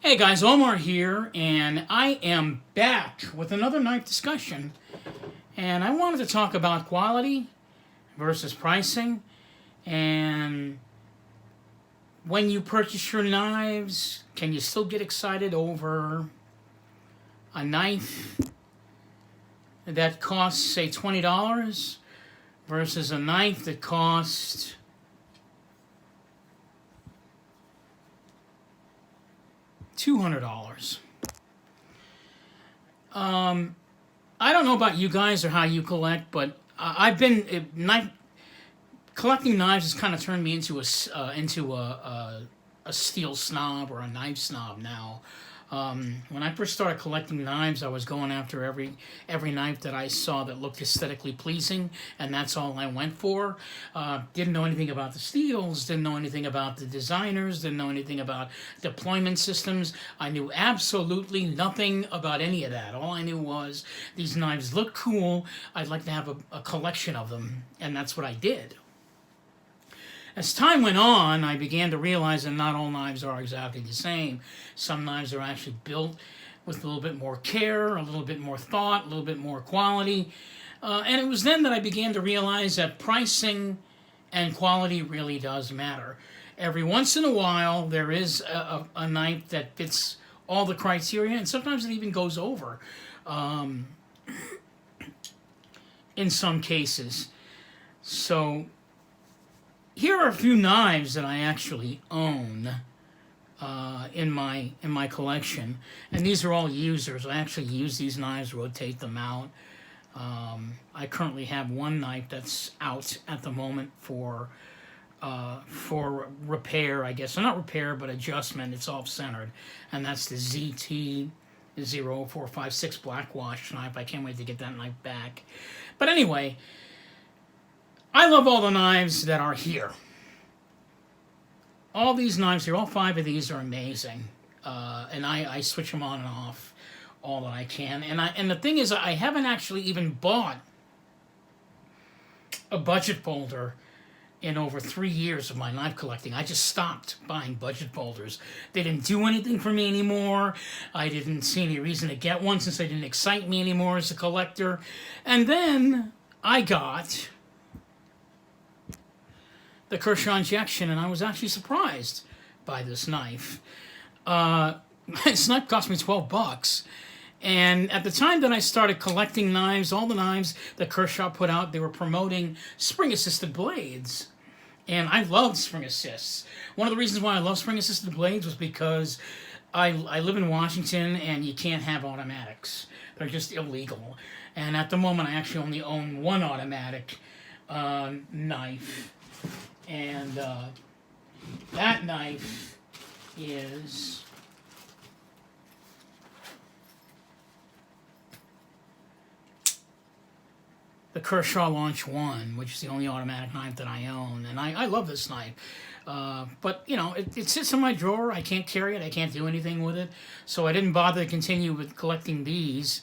Hey guys, Omar here, and I am back with another knife discussion. And I wanted to talk about quality versus pricing, and when you purchase your knives, can you still get excited over a knife that costs, say, $20 versus a knife that costs $200? I don't know about you guys or how you collect, but I've been knife collecting knives has kind of turned me into a steel snob or a knife snob now. When I first started collecting knives, I was going after every knife that I saw that looked aesthetically pleasing, and that's all I went for. Didn't know anything about the steels, didn't know anything about the designers, didn't know anything about deployment systems. I knew absolutely nothing about any of that. All I knew was these knives look cool. I'd like to have a collection of them, and that's what I did. As time went on, I began to realize that not all knives are exactly the same. Some knives are actually built with a little bit more care, a little bit more thought, a little bit more quality. And it was then that I began to realize that pricing and quality really does matter. Every once in a while, there is a knife that fits all the criteria, and sometimes it even goes over in some cases. So here are a few knives that I actually own in my collection, and these are all users. I actually use these knives, rotate them out. I currently have one knife that's out at the moment for repair, I guess. Well, not repair, but adjustment. It's off-centered, and that's the ZT-0456 Blackwash knife. I can't wait to get that knife back. But anyway, I love all the knives that are here. All these knives here, all 5 of these are amazing. And I switch them on and off all that I can. And the thing is, I haven't actually even bought a budget folder in over 3 years of my knife collecting. I just stopped buying budget folders. They didn't do anything for me anymore. I didn't see any reason to get one since they didn't excite me anymore as a collector. And then I got the Kershaw Injection, and I was actually surprised by this knife. This knife cost me $12, and at the time that I started collecting knives, all the knives that Kershaw put out, they were promoting spring-assisted blades, and I loved spring assists. One of the reasons why I love spring-assisted blades was because I live in Washington, and you can't have automatics. They're just illegal. And at the moment, I actually only own one automatic knife. And that knife is the Kershaw Launch 1, which is the only automatic knife that I own. And I love this knife. But, you know, it sits in my drawer. I can't carry it. I can't do anything with it. So I didn't bother to continue with collecting these.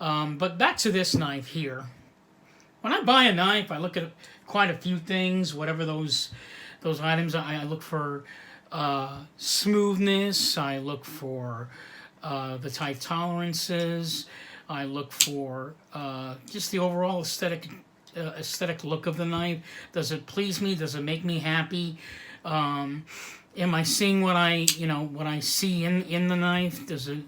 But back to this knife here. When I buy a knife, I look at quite a few things, whatever those items. I look for smoothness. I look for the tight tolerances. I look for just the overall aesthetic look of the knife. Does it please me? Does it make me happy? Am I seeing what I see in the knife? Does it,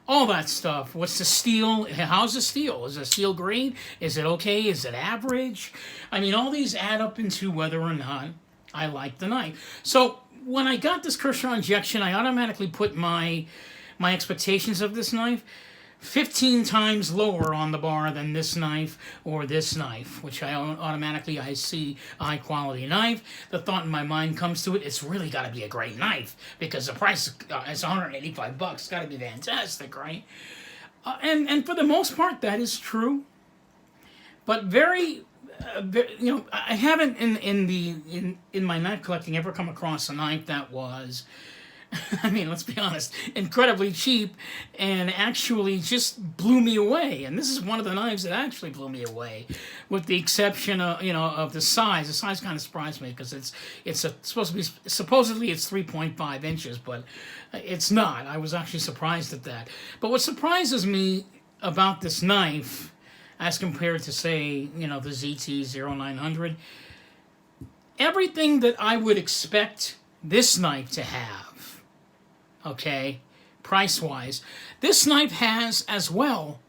all that stuff. What's the steel? How's the steel? Is the steel great? Is it okay? Is it average? I mean, all these add up into whether or not I like the knife. So when I got this Kershaw Injection, I automatically put my expectations of this knife 15 times lower on the bar than this knife or this knife, which I see a high quality knife. The thought in my mind comes to it, it's really got to be a great knife because the price is $185. It's got to be fantastic, right? And for the most part, that is true. But I haven't in my knife collecting ever come across a knife that was I mean, let's be honest, incredibly cheap, and actually just blew me away. And this is one of the knives that actually blew me away, with the exception of of the size. The size kind of surprised me because supposed to be supposedly it's 3.5 inches, but it's not. I was actually surprised at that. But what surprises me about this knife, as compared to say the ZT-0900, everything that I would expect this knife to have. Okay, price-wise, this knife has as well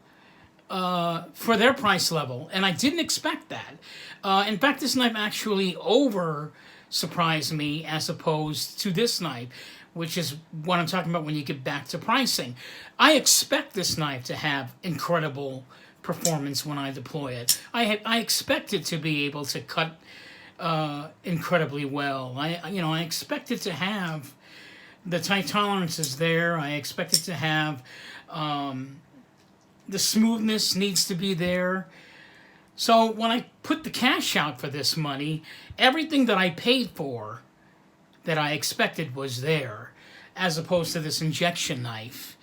for their price level, and I didn't expect that. In fact, this knife actually surprised me as opposed to this knife, which is what I'm talking about when you get back to pricing. I expect this knife to have incredible performance when I deploy it. I expect it to be able to cut incredibly well. I expect it to have the tight tolerances there. I expect it to have the smoothness needs to be there. So when I put the cash out for this money, everything that I paid for that I expected was there, as opposed to this injection knife,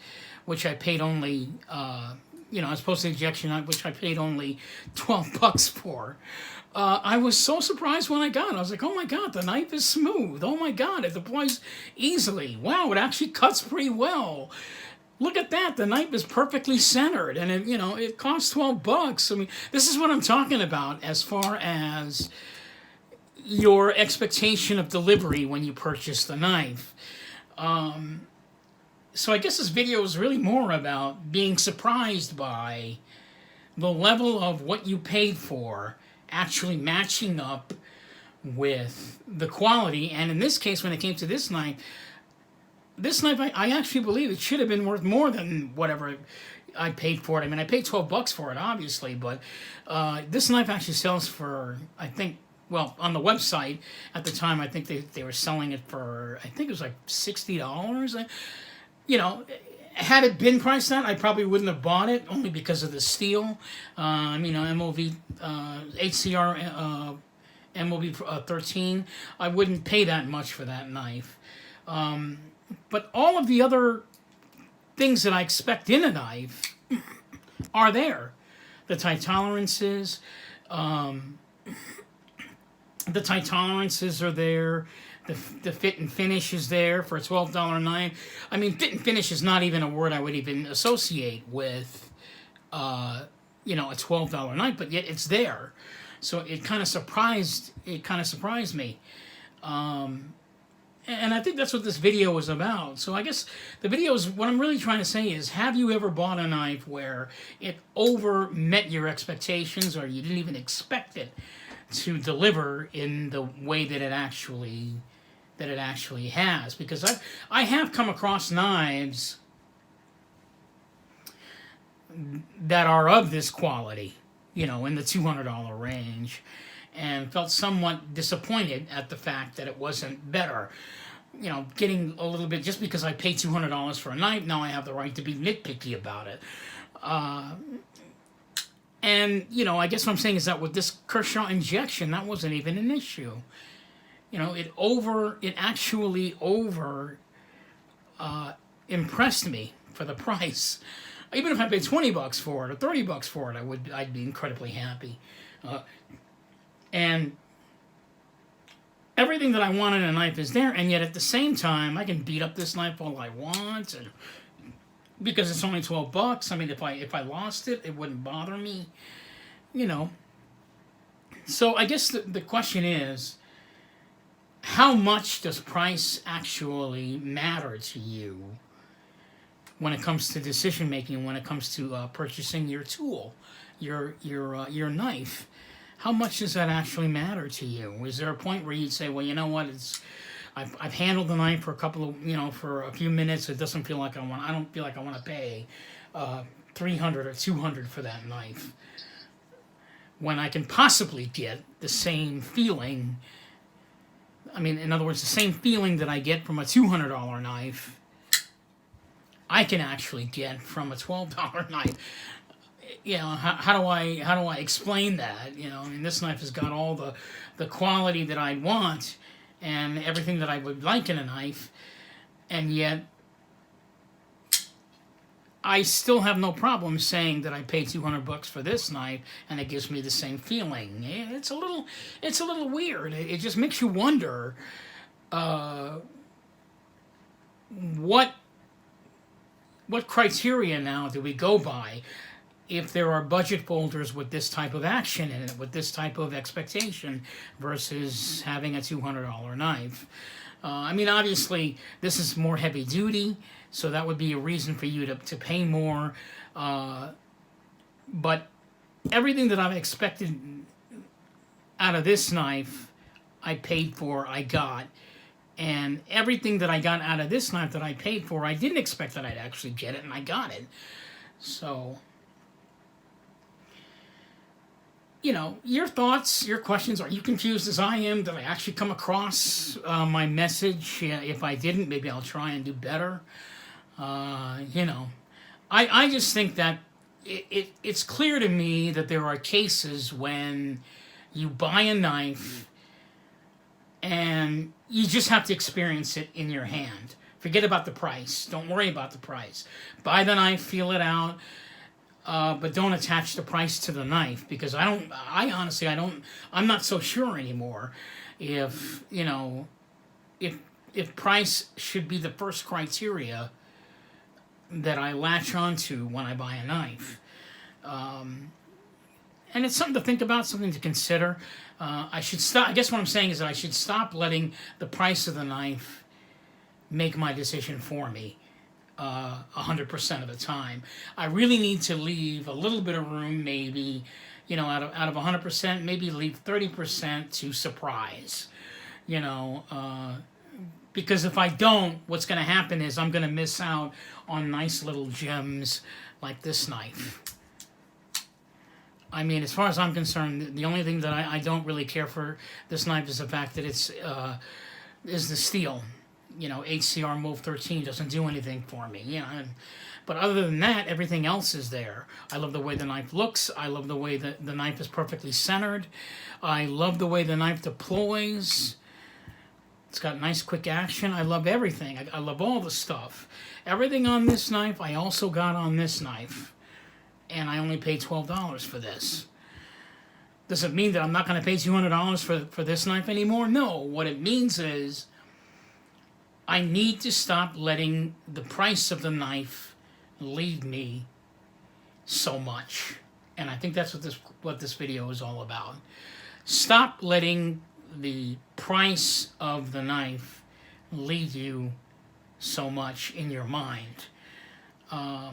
which I paid only, as opposed to the injection knife, which I paid only $12 for. I was so surprised when I got it. I was like, oh my God, the knife is smooth. Oh my God, it deploys easily. Wow, it actually cuts pretty well. Look at that, the knife is perfectly centered, and it costs $12. I mean, this is what I'm talking about as far as your expectation of delivery when you purchase the knife. So I guess this video is really more about being surprised by the level of what you paid for actually matching up with the quality. And in this case, when it came to this knife, I actually believe it should have been worth more than whatever I paid for it. I mean, I paid $12 for it, obviously, but this knife actually sells for, I think, well, on the website at the time, I think they were selling it for, I think it was like $60. Had it been priced that, I probably wouldn't have bought it, only because of the steel. MOV, HCR, MOV 13. I wouldn't pay that much for that knife. But all of the other things that I expect in a knife are there. The tight tolerances, are there. The fit and finish is there for a $12 knife. I mean, fit and finish is not even a word I would even associate with, a $12 knife, but yet it's there. So it kind of surprised me. And I think that's what this video was about. So I guess the video is, what I'm really trying to say is, have you ever bought a knife where it over met your expectations, or you didn't even expect it to deliver in the way that it actually has? Because I have come across knives that are of this quality, in the $200 range, and felt somewhat disappointed at the fact that it wasn't better. Getting a little bit, just because I paid $200 for a knife, now I have the right to be nitpicky about it. And, I guess what I'm saying is that with this Kershaw injection, that wasn't even an issue. It actually impressed me for the price. Even if I paid $20 for it or $30 for it, I'd be incredibly happy. And everything that I want in a knife is there, and yet at the same time, I can beat up this knife all I want, and because it's only $12. I mean, if I lost it, it wouldn't bother me, So I guess the question is, how much does price actually matter to you when it comes to decision making, when it comes to purchasing your tool, your knife? How much does that actually matter to you? Is there a point where you'd say, well, you know what, I've handled the knife for a couple of, for a few minutes. It doesn't feel like I don't feel like I want to pay $300 or $200 for that knife, when I can possibly get the same feeling. I mean, in other words, the same feeling that I get from a $200 knife, I can actually get from a $12 knife. How do I explain that? I mean, this knife has got all the quality that I'd want and everything that I would like in a knife, and yet I still have no problem saying that I paid $200 for this knife, and it gives me the same feeling. It's a little weird. It just makes you wonder what criteria now do we go by if there are budget folders with this type of action in it, with this type of expectation, versus having a $200 knife. I mean, obviously, this is more heavy duty, so that would be a reason for you to pay more. But everything that I've expected out of this knife, I paid for, I got. And everything that I got out of this knife that I paid for, I didn't expect that I'd actually get it, and I got it. So, you know, your thoughts, your questions, are you confused as I am? Did I actually come across my message? If I didn't, maybe I'll try and do better. You know, I just think that it's clear to me that there are cases when you buy a knife and you just have to experience it in your hand. Forget about the price. Don't worry about the price. Buy the knife, feel it out, but don't attach the price to the knife, because I'm not so sure anymore if, you know, if price should be the first criteria that I latch onto when I buy a knife. And it's something to think about, something to consider. I should stop. I guess what I'm saying is that I should stop letting the price of the knife make my decision for me 100% of the time. I really need to leave a little bit of room, maybe, you know, out of 100%, maybe leave 30% to surprise, you know, because if I don't, what's going to happen is I'm going to miss out on nice little gems like this knife. I mean, as far as I'm concerned, the only thing that I don't really care for this knife is the fact that it's is the steel. You know, HCR Move 13 doesn't do anything for me. You know, but other than that, everything else is there. I love the way the knife looks. I love the way that the knife is perfectly centered. I love the way the knife deploys. It's got nice quick action. I love everything. I love all the stuff. Everything on this knife, I also got on this knife. And I only paid $12 for this. Does it mean that I'm not going to pay $200 for this knife anymore? No. What it means is I need to stop letting the price of the knife lead me so much. And I think that's what this video is all about. Stop letting the price of the knife lead you so much in your mind.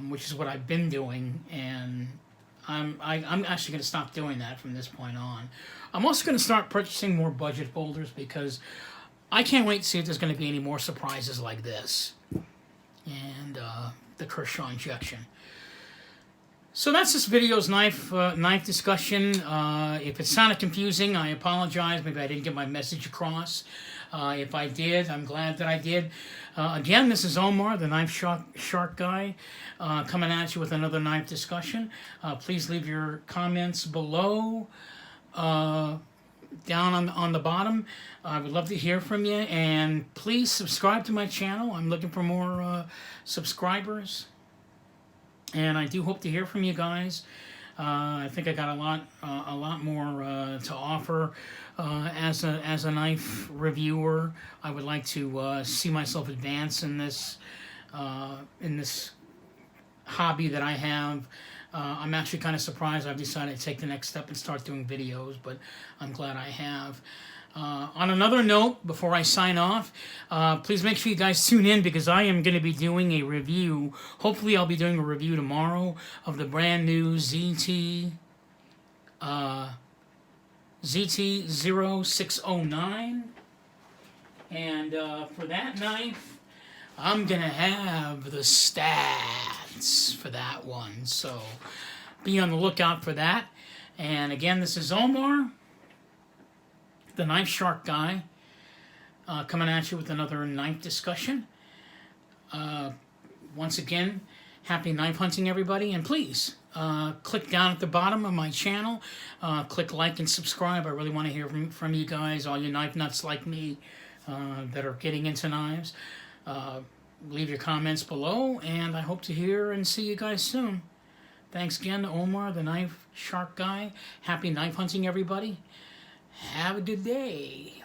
Which is what I've been doing, and I'm actually going to stop doing that from this point on. I'm also going to start purchasing more budget folders, because I can't wait to see if there's going to be any more surprises like this and the Kershaw injection. So that's this video's knife discussion. If it sounded confusing, I apologize. Maybe I didn't get my message across. If I did, I'm glad that I did. Again, this is Omar, the Knife Shark Guy, coming at you with another knife discussion. Please leave your comments below, down on the bottom. I would love to hear from you, and please subscribe to my channel. I'm looking for more subscribers, and I do hope to hear from you guys. I think I got a lot more to offer as a knife reviewer. I would like to see myself advance in this hobby that I have. I'm actually kind of surprised I've decided to take the next step and start doing videos, but I'm glad I have. On another note, before I sign off, please make sure you guys tune in, because I am going to be doing a review. Hopefully I'll be doing a review tomorrow of the brand new ZT-0609. And for that knife, I'm going to have the stats for that one. So be on the lookout for that. And again, this is Omar, the Knife Shark Guy, coming at you with another knife discussion. Once again, happy knife hunting, everybody, and please click down at the bottom of my channel, click like and subscribe. I really want to hear from you guys, all you knife nuts like me that are getting into knives. leave your comments below, and I hope to hear and see you guys soon. Thanks again to Omar, the knife shark guy. Happy knife hunting, everybody. Have a good day.